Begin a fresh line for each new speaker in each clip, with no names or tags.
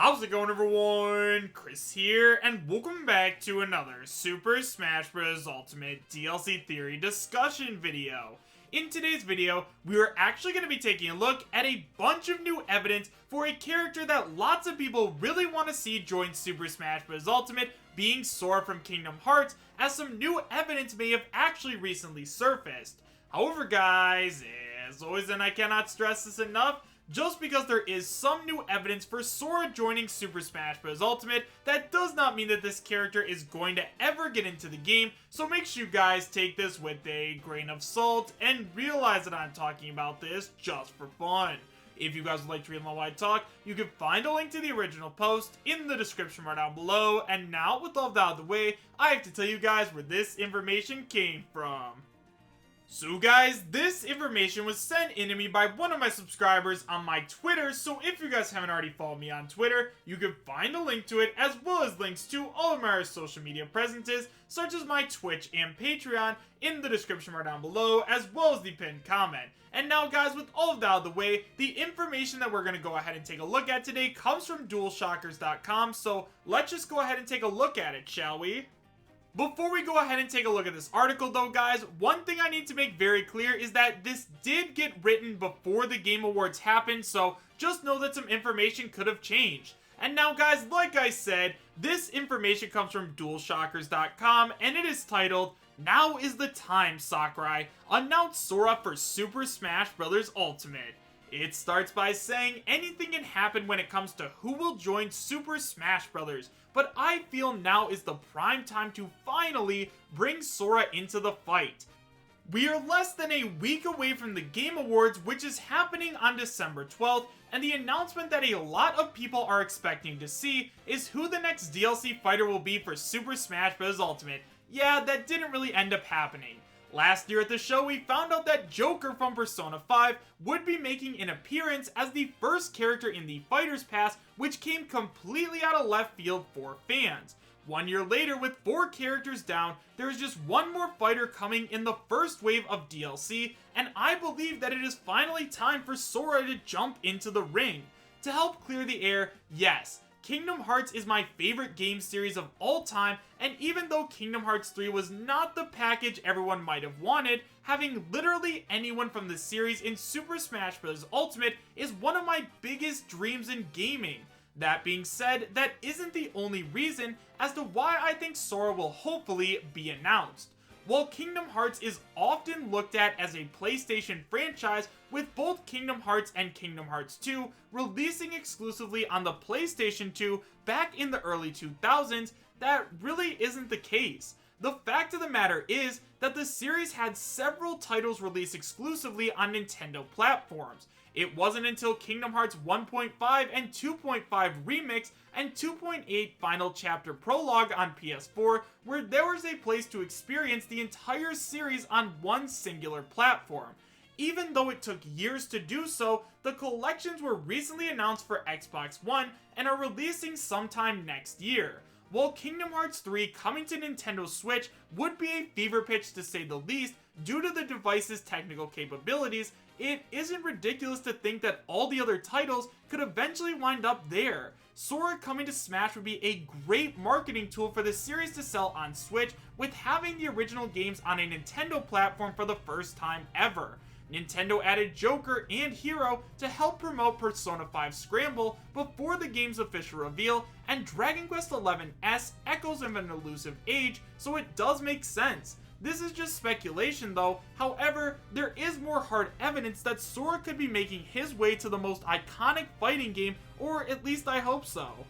How's it going, everyone? Chris here, and welcome back to another Super Smash Bros. Ultimate DLC Theory discussion video. In today's video, we are actually going to be taking a look at a bunch of new evidence for a character that lots of people really want to see join Super Smash Bros. Ultimate, being Sora from Kingdom Hearts, as some new evidence may have actually recently surfaced. However, guys, as always, and I cannot stress this enough, just because there is some new evidence for Sora joining Super Smash Bros. Ultimate, that does not mean that this character is going to ever get into the game, so make sure you guys take this with a grain of salt and realize that I'm talking about this just for fun. If you guys would like to read my wide talk, you can find a link to the original post in the description right down below, and now with all that out of the way, I have to tell you guys where this information came from. So guys, this information was sent in to me by one of my subscribers on my Twitter, so if you guys haven't already followed me on Twitter, you can find a link to it as well as links to all of my social media presences, such as my Twitch and Patreon, in the description right down below, as well as the pinned comment. And now guys, with all of that out of the way, the information that we're going to go ahead and take a look at today comes from DualShockers.com, so let's just go ahead and take a look at it, shall we? Before we go ahead and take a look at this article though, guys, one thing I need to make very clear is that this did get written before the Game Awards happened, so just know that some information could have changed. And now guys, like I said, this information comes from DualShockers.com, and it is titled, "Now is the time, Sakurai. Announce Sora for Super Smash Bros. Ultimate." It starts by saying anything can happen when it comes to who will join Super Smash Bros., but I feel now is the prime time to finally bring Sora into the fight. We are less than a week away from the Game Awards, which is happening on December 12th, and the announcement that a lot of people are expecting to see is who the next DLC fighter will be for Super Smash Bros. Ultimate. Yeah, that didn't really end up happening. Last year at the show, we found out that Joker from Persona 5 would be making an appearance as the first character in the Fighter's Pass, which came completely out of left field for fans. 1 year later, with 4 characters down, there is just one more fighter coming in the first wave of DLC, and I believe that it is finally time for Sora to jump into the ring. To help clear the air, yes, Kingdom Hearts is my favorite game series of all time, and even though Kingdom Hearts 3 was not the package everyone might have wanted, having literally anyone from the series in Super Smash Bros. Ultimate is one of my biggest dreams in gaming. That being said, that isn't the only reason as to why I think Sora will hopefully be announced. While Kingdom Hearts is often looked at as a PlayStation franchise, with both Kingdom Hearts and Kingdom Hearts 2 releasing exclusively on the PlayStation 2 back in the early 2000s, that really isn't the case. The fact of the matter is that the series had several titles released exclusively on Nintendo platforms. It wasn't until Kingdom Hearts 1.5 and 2.5 Remix and 2.8 Final Chapter Prologue on PS4 where there was a place to experience the entire series on one singular platform. Even though it took years to do so, the collections were recently announced for Xbox One and are releasing sometime next year. While Kingdom Hearts 3 coming to Nintendo Switch would be a fever pitch to say the least due to the device's technical capabilities, it isn't ridiculous to think that all the other titles could eventually wind up there. Sora coming to Smash would be a great marketing tool for the series to sell on Switch, with having the original games on a Nintendo platform for the first time ever. Nintendo added Joker and Hero to help promote Persona 5 Scramble before the game's official reveal, and Dragon Quest XI's echoes of an elusive age, so it does make sense. This is just speculation though, however, there is more hard evidence that Sora could be making his way to the most iconic fighting game, or at least I hope so.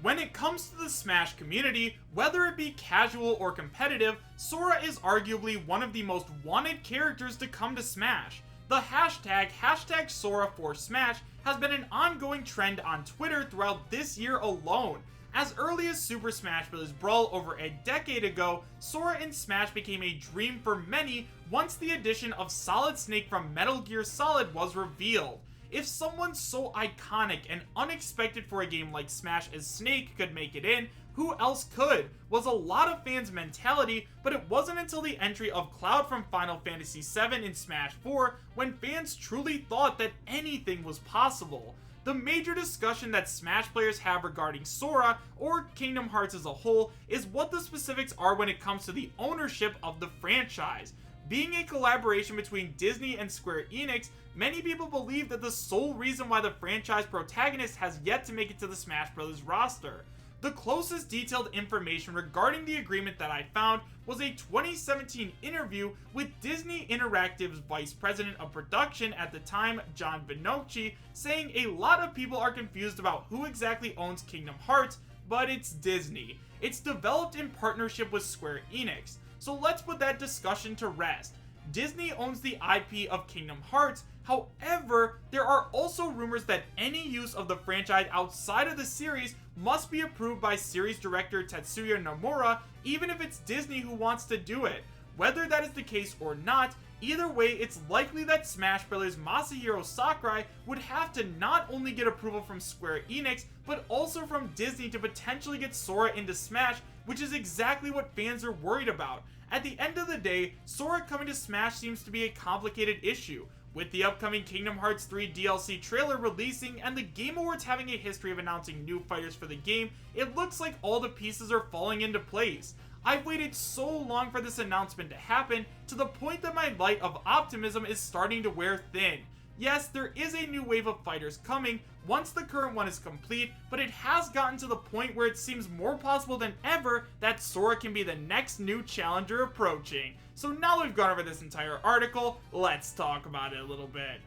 When it comes to the Smash community, whether it be casual or competitive, Sora is arguably one of the most wanted characters to come to Smash. The hashtag #Sora4Smash has been an ongoing trend on Twitter throughout this year alone. As early as Super Smash Bros. Brawl over a decade ago, Sora in Smash became a dream for many once the addition of Solid Snake from Metal Gear Solid was revealed. If someone so iconic and unexpected for a game like Smash as Snake could make it in, who else could? Was a lot of fans' mentality, but it wasn't until the entry of Cloud from Final Fantasy VII in Smash 4 when fans truly thought that anything was possible. the major discussion that Smash players have regarding Sora, or Kingdom Hearts as a whole, is what the specifics are when it comes to the ownership of the franchise. Being a collaboration between Disney and Square Enix, many people believe that the sole reason why the franchise protagonist has yet to make it to the Smash Bros. Roster. The closest detailed information regarding the agreement that I found was a 2017 interview with Disney Interactive's Vice President of Production at the time, John Bonocci, saying a lot of people are confused about who exactly owns Kingdom Hearts, but it's Disney. It's developed in partnership with Square Enix. So let's put that discussion to rest. Disney owns the IP of Kingdom Hearts. However, there are also rumors that any use of the franchise outside of the series must be approved by series director Tetsuya Nomura, even if it's Disney who wants to do it. Whether that is the case or not, either way, it's likely that Smash Bros. Masahiro Sakurai would have to not only get approval from Square Enix, but also from Disney to potentially get Sora into Smash, which is exactly what fans are worried about. At the end of the day, Sora coming to Smash seems to be a complicated issue. With the upcoming Kingdom Hearts 3 DLC trailer releasing and the Game Awards having a history of announcing new fighters for the game, it looks like all the pieces are falling into place. I've waited so long for this announcement to happen, to the point that my light of optimism is starting to wear thin. Yes, there is a new wave of fighters coming once the current one is complete, but it has gotten to the point where it seems more possible than ever that Sora can be the next new challenger approaching. So now we've gone over this entire article, let's talk about it a little bit.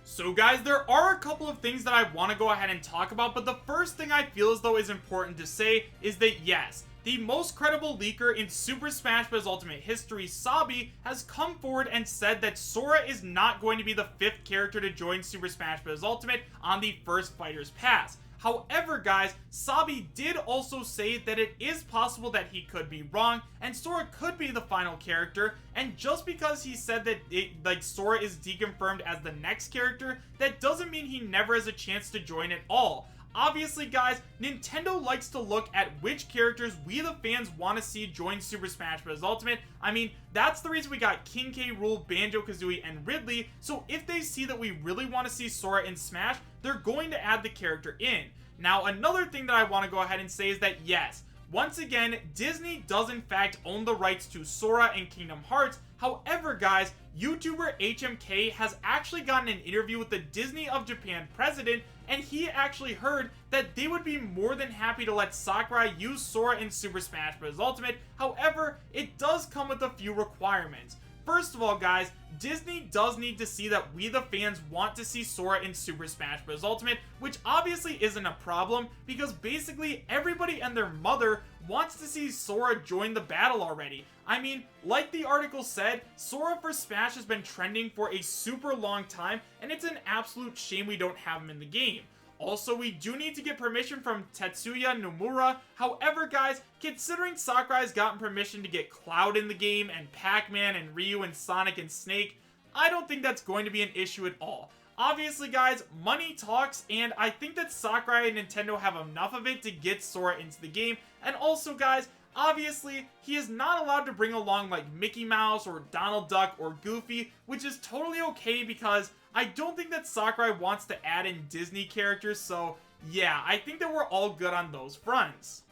So guys, there are a couple of things that I want to go ahead and talk about, but the first thing I feel as though is important to say is that yes, the most credible leaker in Super Smash Bros. Ultimate history, Sabi, has come forward and said that Sora is not going to be the 5th character to join Super Smash Bros. Ultimate on the first Fighter's Pass. However, guys, Sabi did also say that it is possible that he could be wrong, and Sora could be the final character, and just because he said that Sora is deconfirmed as the next character, that doesn't mean he never has a chance to join at all. Obviously, guys, Nintendo likes to look at which characters we the fans want to see join Super Smash Bros. Ultimate. I mean, that's the reason we got King K. Rool, Banjo-Kazooie, and Ridley, so if they see that we really want to see Sora in Smash, they're going to add the character in. Now, another thing that I want to go ahead and say is that yes, once again, Disney does in fact own the rights to Sora and Kingdom Hearts. However, guys, YouTuber HMK has actually gotten an interview with the Disney of Japan president, and he actually heard that they would be more than happy to let Sakurai use Sora in Super Smash Bros. Ultimate. However, it does come with a few requirements. First of all, guys, Disney does need to see that we the fans want to see Sora in Super Smash Bros. Ultimate, which obviously isn't a problem because basically everybody and their mother wants to see Sora join the battle already. I mean, like the article said, Sora for Smash has been trending for a super long time, and it's an absolute shame we don't have him in the game. Also, we do need to get permission from Tetsuya Nomura. However, guys, considering Sakurai has gotten permission to get Cloud in the game, and Pac-Man, and Ryu, and Sonic, and Snake, I don't think that's going to be an issue at all. Obviously, guys, money talks, and I think that Sakurai and Nintendo have enough of it to get Sora into the game. And also, guys, obviously, he is not allowed to bring along like Mickey Mouse or Donald Duck or Goofy, which is totally okay because I don't think that Sakurai wants to add in Disney characters, so yeah, I think that we're all good on those fronts.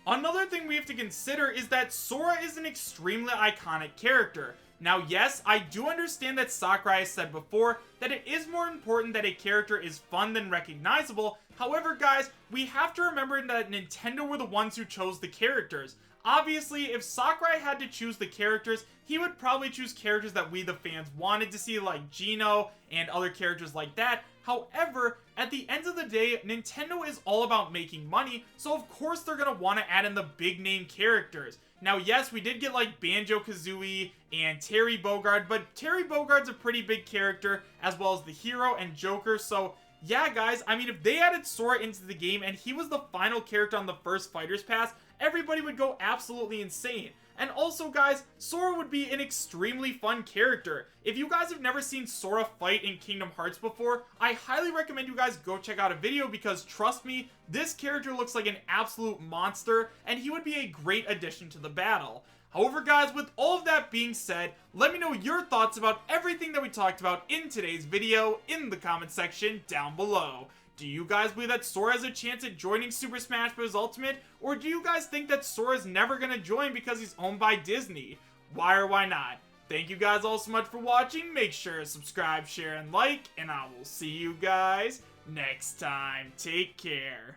Another thing we have to consider is that Sora is an extremely iconic character. Now yes, I do understand that Sakurai has said before that it is more important that a character is fun than recognizable. However, guys, we have to remember that Nintendo were the ones who chose the characters. Obviously, if Sakurai had to choose the characters, he would probably choose characters that we the fans wanted to see, like Geno and other characters like that. However, at the end of the day, Nintendo is all about making money, so of course they're going to want to add in the big name characters. Now yes, we did get like Banjo-Kazooie and Terry Bogard, but Terry Bogard's a pretty big character, as well as the Hero and Joker, so yeah guys, I mean if they added Sora into the game and he was the final character on the first Fighter's Pass, everybody would go absolutely insane. And also guys, Sora would be an extremely fun character. If you guys have never seen Sora fight in Kingdom Hearts before, I highly recommend you guys go check out a video because trust me, this character looks like an absolute monster and he would be a great addition to the battle. However guys, with all of that being said, let me know your thoughts about everything that we talked about in today's video in the comment section down below. Do you guys believe that Sora has a chance at joining Super Smash Bros. Ultimate? Or do you guys think that Sora's never gonna join because he's owned by Disney? Why or why not? Thank you guys all so much for watching. Make sure to subscribe, share, and like, and I will see you guys next time. Take care.